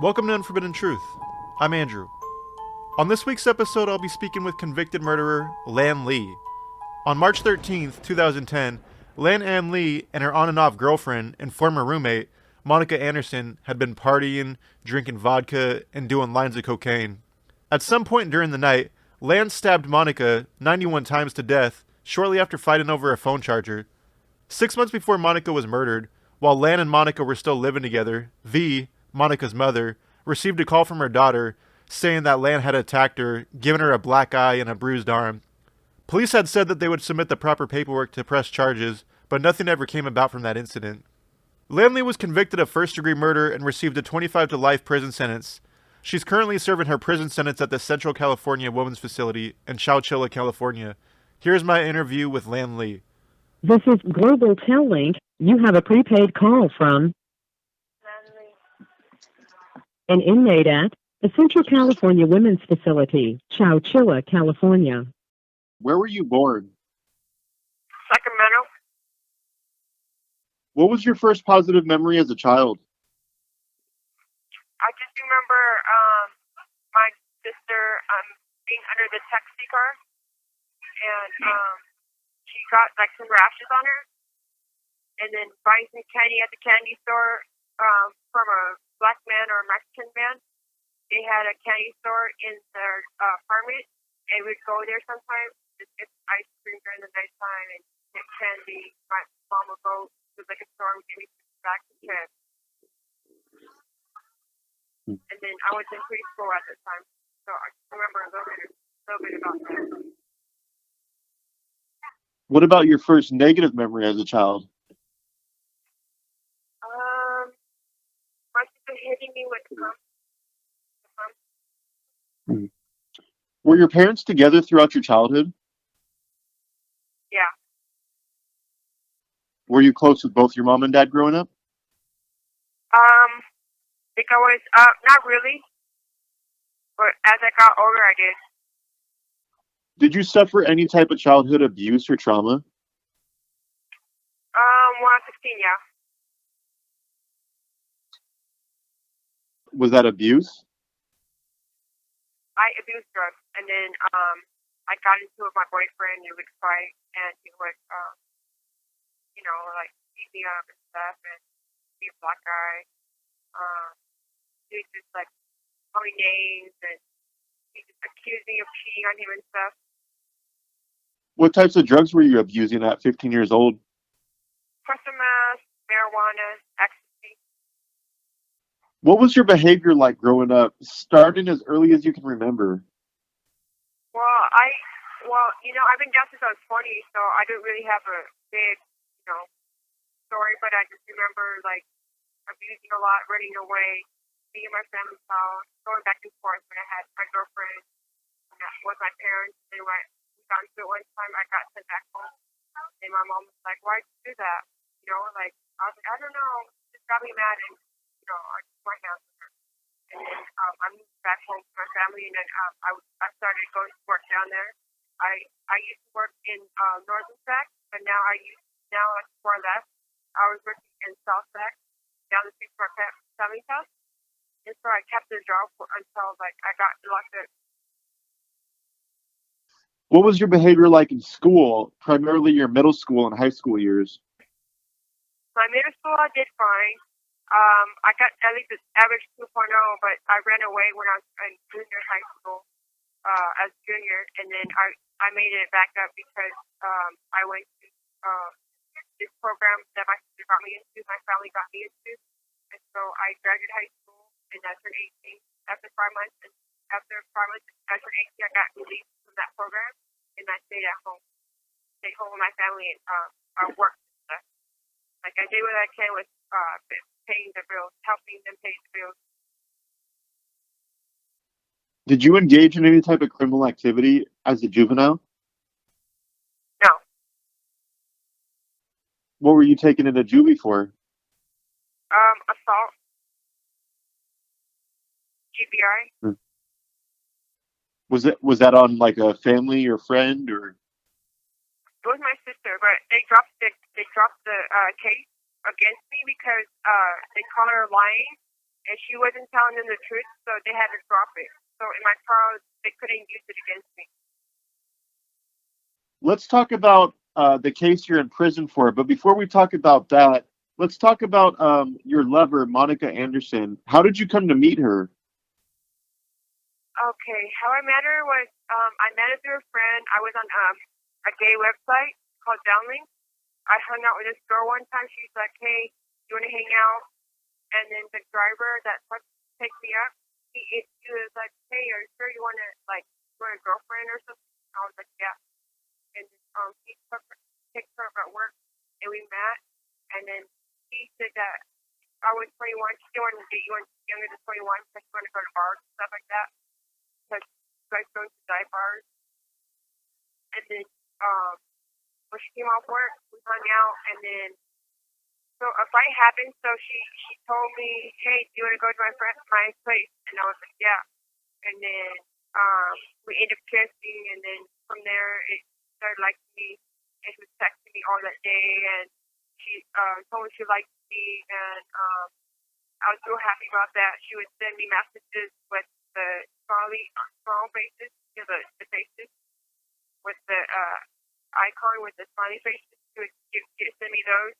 Welcome to Unforbidden Truth. I'm Andrew. On this week's episode, I'll be speaking with convicted murderer Lan Lee. On March 13th, 2010, Lan Ann Lee and her on and off girlfriend and former roommate, Monica Anderson, had been partying, drinking vodka, and doing lines of cocaine. At some point during the night, Lan stabbed Monica 91 times to death shortly after fighting over a phone charger. 6 months before Monica was murdered, while Lan and Monica were still living together, V, Monica's mother, received a call from her daughter saying that Lan had attacked her, given her a black eye and a bruised arm. Police had said that they would submit the proper paperwork to press charges, but nothing ever came about from that incident. Lan Lee was convicted of first-degree murder and received a 25 to life prison sentence. She's currently serving her prison sentence at the Central California Women's Facility in Chowchilla, California. Here's my interview with Lan Lee. This is Global Tel-Link. You have a prepaid call from an inmate at the Central California Women's Facility, Chowchilla, California. Where were you born? Sacramento. What was your first positive memory as a child? I just remember my sister being under the taxi car, and she got like some rashes on her, and then buying some candy at the candy store from a black man or a Mexican man. They had a candy store in their apartment, and we'd go there sometimes to get ice cream during the nighttime and get candy. My mom would go to the liquor store and give me back to chips. And then I was in preschool at the time, so I remember a little bit about that. What about your first negative memory as a child? My sister hitting me with the pump. Were your parents together throughout your childhood? Yeah. Were you close with both your mom and dad growing up? I think I was, not really, but as I got older, I did. Did you suffer any type of childhood abuse or trauma? When I was 16, yeah. Was that abuse? I abused drugs, and then, I got into it with my boyfriend, and we'd fight, and he would, like, beat me up and stuff, and be a black guy. He would just, like, call me names, and he just accused me of cheating on him and stuff. What types of drugs were you abusing at 15 years old? Crystal meth, marijuana, ecstasy. What was your behavior like growing up, starting as early as you can remember? I've been down since I was 20, so I don't really have a big, story, but I just remember, like, abusing a lot, running away, being in my family's house, going back and forth when I had my girlfriend with my parents. Then when we got into it one time, I got sent back home, and my mom was like, "Why'd you do that?" Like, I was like, "I don't know, it just got me mad," and, I just went down with her. And then I moved back home to my family, and then I started going to work down there. I used to work in Northern Sac, but now before I left, I was working in South Sac, down the street from my family's house. And so I kept the job until, like, I got locked up. What was your behavior like in school, primarily your middle school and high school years? My middle school, I did fine. I got at least an average 2.0, but I ran away when I was in junior high school, as junior, and then I made it back up because I went to this program that my sister got me into, my family got me into, and so I graduated high school, and I turned 18 after 5 months, and after 5 months, I turned 18, I got released from that program, and I stayed home with my family, and I worked and stuff. Like, I did what I can with paying the bills, helping them pay the bills. Did you engage in any type of criminal activity as a juvenile? No. What were you taken into juvie for? Assault. GBI. Was that on like a family or friend or? It was my sister, but they dropped the case against me because they call her lying, and she wasn't telling them the truth, so they had to drop it. So in my trial, they couldn't use it against me. Let's talk about the case you're in prison for. But before we talk about that, let's talk about your lover, Monica Anderson. How did you come to meet her? Okay, how I met her was I met her through a friend. I was on a gay website called Downlink. I hung out with this girl one time. She's like, "Hey, you want to hang out?" And then the driver that picked me up, he was like, "Hey, are you sure you want a girlfriend or something?" I was like, "Yeah." And he picked her up at work, and we met. And then he said that I was 21. She didn't want to date you younger than 21 because she wanted to go to bars and stuff like that. Because you guys go to dive bars. And then when she came off work, we hung out, and then so a fight happened. So she told me, "Hey, do you want to go to my place?" And I was like, "Yeah." And then we ended up kissing, and then from there it started liking me, and she was texting me all that day, and she told me she liked me, and I was so happy about that. She would send me messages with the small faces, the faces with the icon with the smiley faces. She would send me those,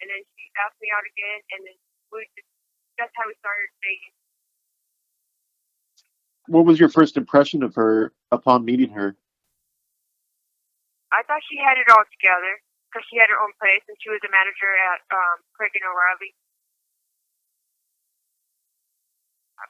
and then she asked me out again, and then that's how we started dating. What was your first impression of her upon meeting her? I thought she had it all together because she had her own place, and she was a manager at Craig and O'Reilly.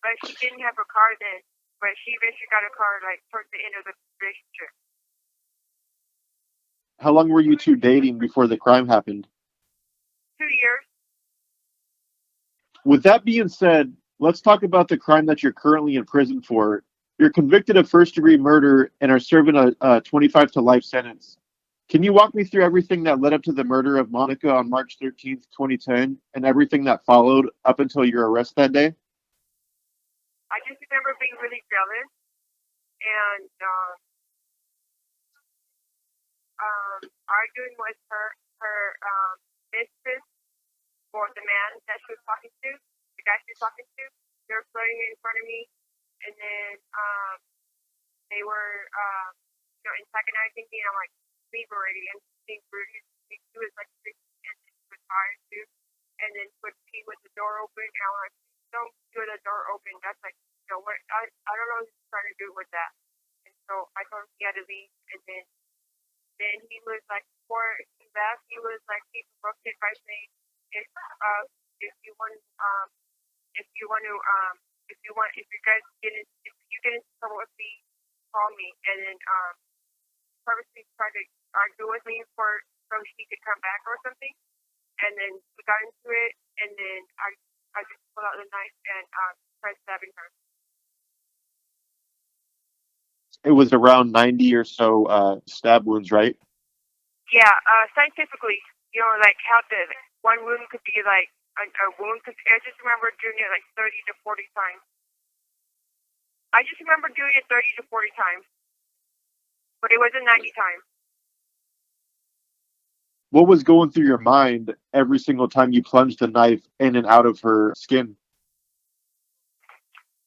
But she didn't have her car then. But she eventually got a car towards the end of the relationship. How long were you two dating before the crime happened? 2 years. With that being said, let's talk about the crime that you're currently in prison for. You're convicted of first-degree murder and are serving a 25 to life sentence. Can you walk me through everything that led up to the murder of Monica on March 13th, 2010, and everything that followed up until your arrest that day? I just remember being really jealous and arguing with her mistress or the man that she was talking to, the guy she was talking to. They were flirting in front of me, and then they were antagonizing me, and I'm like, leave already, and being rude. She was like, and she was tired too, and then would pee with the door open, and I'm like, don't do the door open. That's like, what I don't know what he's trying to do with that. And so I told him he had to leave, and then he was like, before he left, he was like, he provoked it by saying, if you get into trouble with me, call me. And then purposely tried to argue with me so she could come back or something. And then we got into it, and then I just pulled out the knife and tried stabbing her. It was around 90 or so stab wounds, right? Yeah, scientifically, like how the one wound could be like a wound. Cause I just remember doing it like 30 to 40 times. I just remember doing it 30 to 40 times, but it wasn't 90 times. What was going through your mind every single time you plunged the knife in and out of her skin?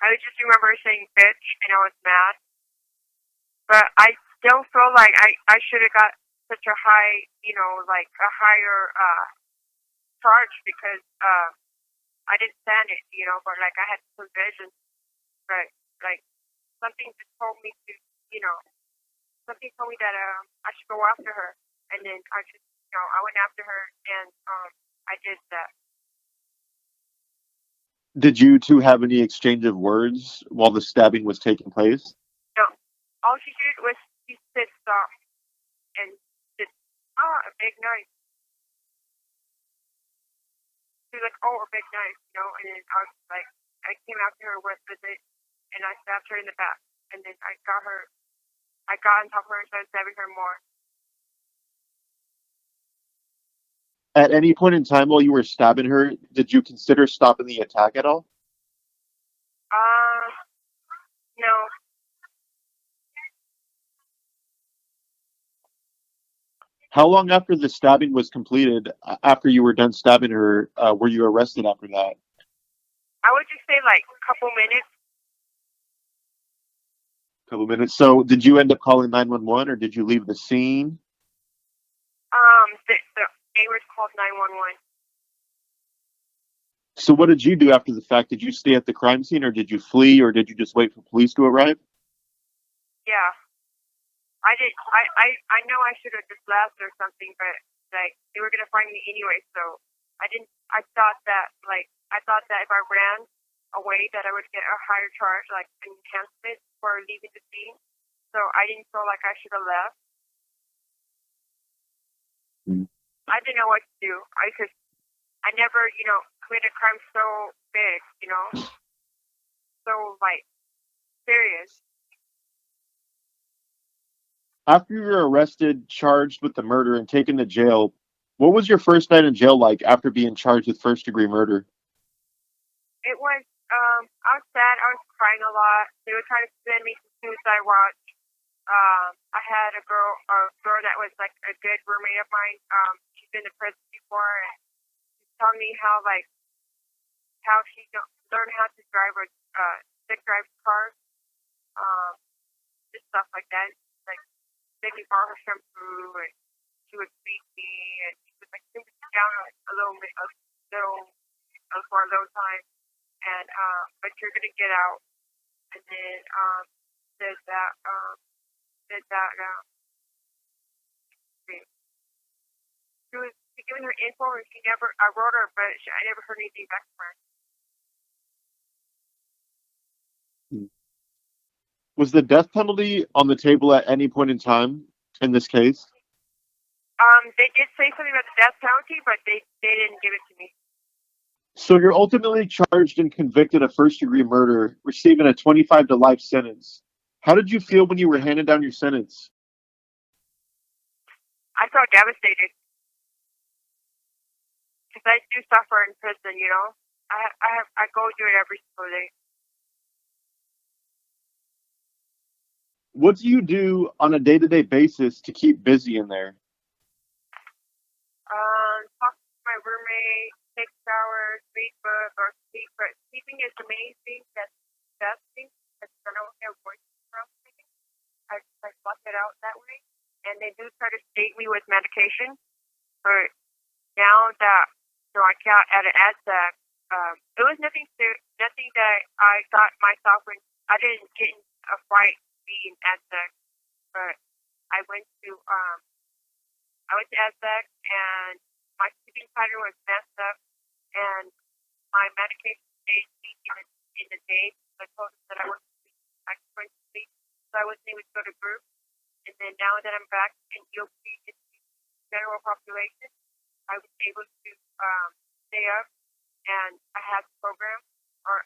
I just remember saying bitch, and I was mad. But I still feel like I should have got such a high, like a higher charge because I didn't stand it, but like I had provision. But like something just told me to, something told me that I should go after her. And then I just, I went after her, and I did that. Did you two have any exchange of words while the stabbing was taking place? No. All she did was she said stop and said, a big knife. She was like, oh, a big knife, and then I was like, I came after her with it, and I stabbed her in the back, and then I got on top of her and started stabbing her more. At any point in time while you were stabbing her, did you consider stopping the attack at all? No. How long after the stabbing was completed, after you were done stabbing her, were you arrested after that? I would just say like a couple minutes. Couple minutes. So, did you end up calling 911, or did you leave the scene? The neighbors called 911. So, what did you do after the fact? Did you stay at the crime scene, or did you flee, or did you just wait for police to arrive? Yeah, I did. I know I should have just left or something, but like they were gonna find me anyway, so I didn't. I thought that if I ran away, that I would get a higher charge, like an enhancement for leaving the scene. So I didn't feel like I should have left. Mm. I didn't know what to do. I never, committed a crime so big, so like serious. After you were arrested, charged with the murder, and taken to jail, what was your first night in jail like after being charged with first-degree murder? It was, I was sad. I was crying a lot. They were trying to send me to suicide watch. I had a girl that was like a good roommate of mine. She's been to prison before, and she's telling me how she learned how to drive a stick drive car, just stuff like that. Like make me borrow her shampoo, and she would feed me, and she would like send me down a little bit, for a little time. And but you're gonna get out, and then said that said that she was giving her info, and I wrote her, but I never heard anything back from her. Was the death penalty on the table at any point in time in this case? They did say something about the death penalty, but they didn't give it to me. So you're ultimately charged and convicted of first-degree murder, receiving a 25 to life sentence. How did you feel when you were handed down your sentence? I felt devastated because I do suffer in prison. I go through it every single day. What do you do on a day-to-day basis to keep busy in there? Talk to my roommate, take showers, read books, or sleep. But sleeping is the main thing that's the best thing because I don't have voices around me. I block it out that way. And they do try to sedate me with medication. But now that I got at an ADSEC, it was nothing that I got myself in. I didn't get in a fight being ADSEC, but I went to ADSEC, and my sleeping pattern was messed up, and my medication stayed even in the day. I told them that I wasn't going to sleep, so I wasn't able to go to group. And then now that I'm back in EOP, in the general population, I was able to stay up, and I have the program, or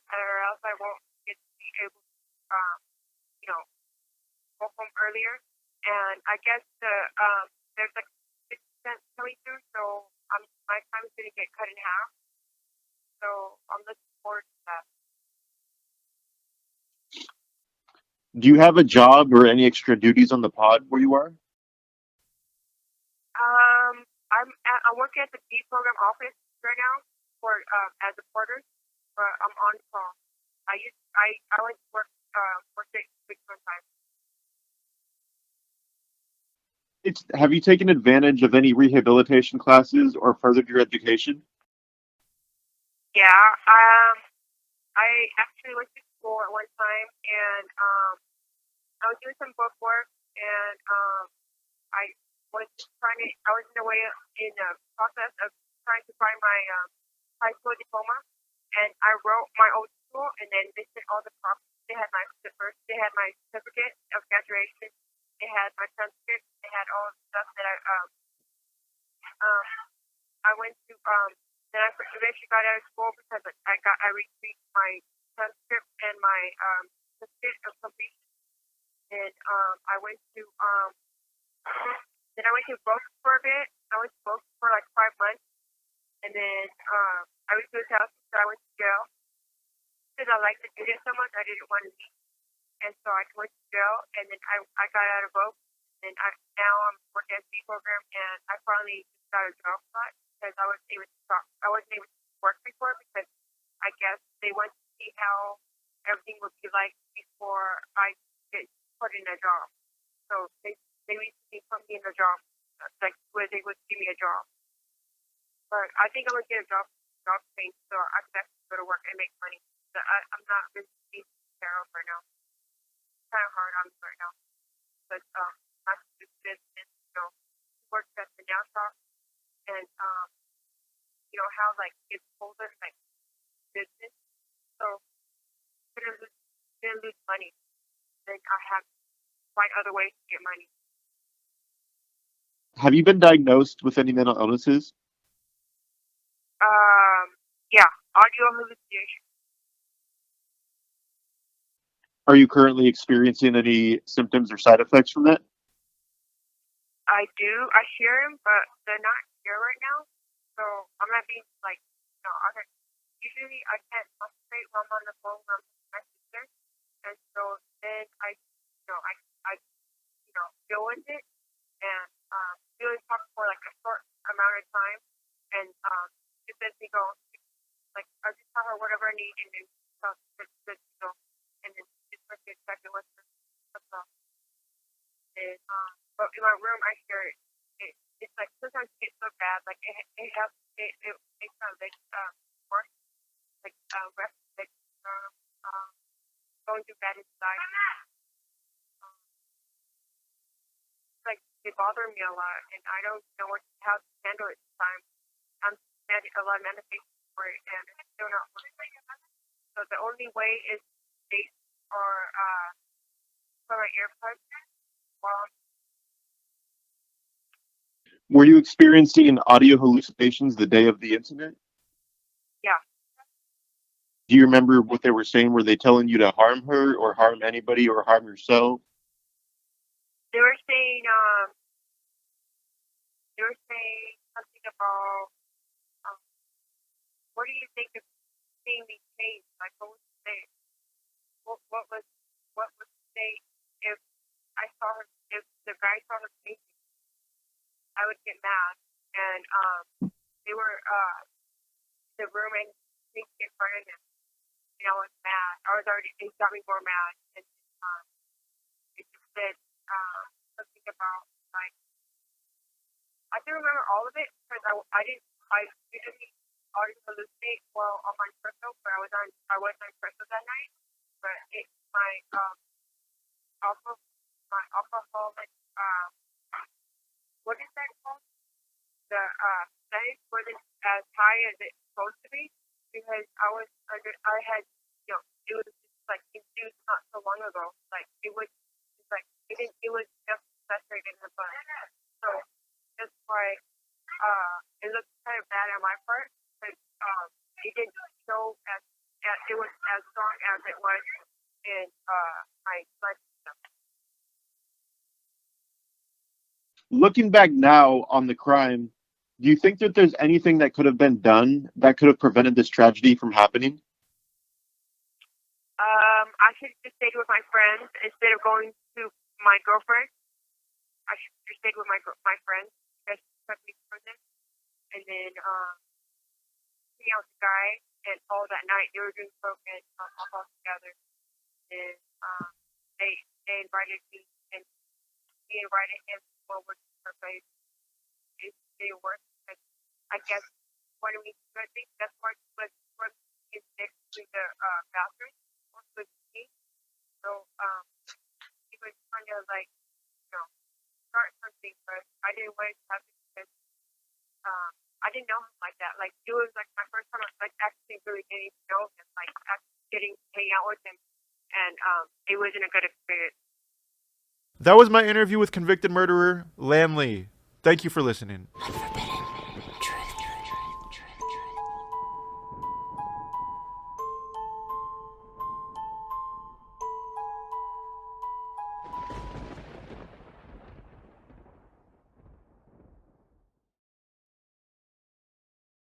else I won't get to be able to, go home earlier. And I guess there's like 6% coming through, so my time is going to get cut in half. So I'm looking forward to that. Do you have a job or any extra duties on the pod where you are? I'm working at the B program office right now for as a porter, but I'm on call. I went to work for 6 weeks one time. Have you taken advantage of any rehabilitation classes or furthered your education? Yeah, I actually went to school at one time, and I was doing some book work, and I was in the process of trying to find my high school diploma, and I wrote my old school, and then they sent all the copies. They had my certificate of graduation, they had my transcript, they had all the stuff that I went to. Then I eventually got out of school because I retrieved my transcript and my certificate of completion. And I went to Brooks for a bit. I went to Brooks for like 5 months, and then I went to his house, so I went to jail because I liked the student so much. I didn't want to leave, and so I went to jail, and then I got out of Brooks, and now I'm working at the B program, and I finally just got a job spot because I wasn't able to work before because I guess they want to see how everything would be like before I get put in a job. So they recently put me in a job, like where they would give me a job. But I think I'm gonna get a job thing, so I can actually go to work and make money. So I'm not really taking care of right now. It's kind of hard on me right now. But I do business, work at the nail shop, and how like it's colder like business. So gonna lose money. Then I have to find other ways to get money. Have you been diagnosed with any mental illnesses? Yeah, audio hallucination. Are you currently experiencing any symptoms or side effects from that? I do. I hear them, but they're not here right now. So I'm not being like, usually I can't concentrate while I'm on the phone with my sister, and so then I deal with it, and we only talk for like a short amount of time, and just lets me go. Like I just tell her whatever I need, and then lets me go, and then just lets me exactly what's up. And but in my room, I hear it. It's like sometimes it gets so bad, like it makes my legs worse, like rest, like going through bad inside. Like they bother me a lot, and I don't know how to handle it this time. I'm a lot of medication for it, and it's still not working. So the only way is sleep or put my earbuds while. Were you experiencing audio hallucinations the day of the incident? Yeah. Do you remember what they were saying? Were they telling you to harm her or harm anybody or harm yourself? They were saying something about what do you think of seeing me change? Like what would you say? What would you say if if the guy saw her changing? I would get mad, and they were in the room and thinking in front of him, and I was mad. It got me more mad, and it just said something about like I don't remember all of it because I usually already hallucinate while on my espresso, but I was on espresso that night, but my alcoholic what is that called? The setting wasn't as high as it's supposed to be because I had it was just like induced not so long ago. Like it was just like it was just saturated in the butt. So that's why it looked kind of bad on my part, but it didn't show as it was as strong as it was in my blood system. Looking back now on the crime, do you think that there's anything that could have been done that could have prevented this tragedy from happening? I should have just stayed with my friends instead of going to my girlfriend. I should have stayed with my friends that took me to prison, and then hang out with the guy. And all that night they were doing coke and alcohol together. And they invited me, and we invited him over to her place. It didn't work. I guess one of me. I think that's why is next to the bathroom. With me. So he was kind of like start something, but I didn't want it to happen because I didn't know him like that. Like it was like my first time like actually really getting to know him, like getting to hang out with him, and it wasn't a good experience. That was my interview with convicted murderer Lan Lee. Thank you for listening.